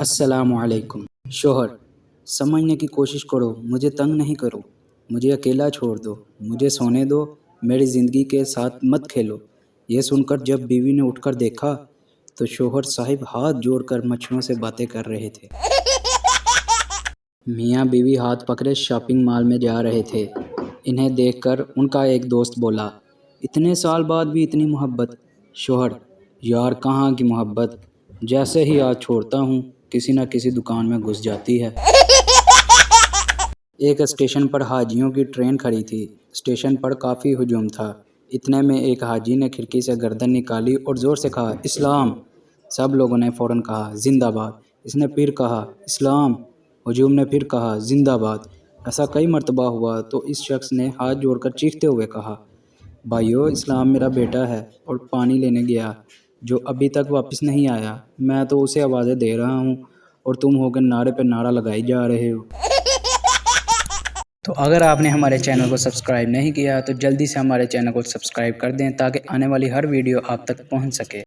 السلام علیکم۔ شوہر: سمجھنے کی کوشش کرو، مجھے تنگ نہیں کرو، مجھے اکیلا چھوڑ دو، مجھے سونے دو، میری زندگی کے ساتھ مت کھیلو۔ یہ سن کر جب بیوی نے اٹھ کر دیکھا تو شوہر صاحب ہاتھ جوڑ کر مچھروں سے باتیں کر رہے تھے۔ میاں بیوی ہاتھ پکڑے شاپنگ مال میں جا رہے تھے۔ انہیں دیکھ کر ان کا ایک دوست بولا، اتنے سال بعد بھی اتنی محبت۔ شوہر: یار کہاں کی محبت، جیسے ہی ہاتھ چھوڑتا ہوں کسی نہ کسی دکان میں گھس جاتی ہے۔ ایک اسٹیشن پر حاجیوں کی ٹرین کھڑی تھی۔ اسٹیشن پر کافی ہجوم تھا۔ اتنے میں ایک حاجی نے کھڑکی سے گردن نکالی اور زور سے کہا، اسلام! سب لوگوں نے فوراً کہا، زندہ باد۔ اس نے پھر کہا، اسلام! ہجوم نے پھر کہا، زندہ باد۔ ایسا کئی مرتبہ ہوا تو اس شخص نے ہاتھ جوڑ کر چیختے ہوئے کہا، بھائیو، اسلام میرا بیٹا ہے اور پانی لینے گیا جو ابھی تک واپس نہیں آیا۔ میں تو اسے آوازیں دے رہا ہوں اور تم ہو کے نعرے پہ نعرہ لگائی جا رہے ہو۔ تو اگر آپ نے ہمارے چینل کو سبسکرائب نہیں کیا تو جلدی سے ہمارے چینل کو سبسکرائب کر دیں تاکہ آنے والی ہر ویڈیو آپ تک پہنچ سکے۔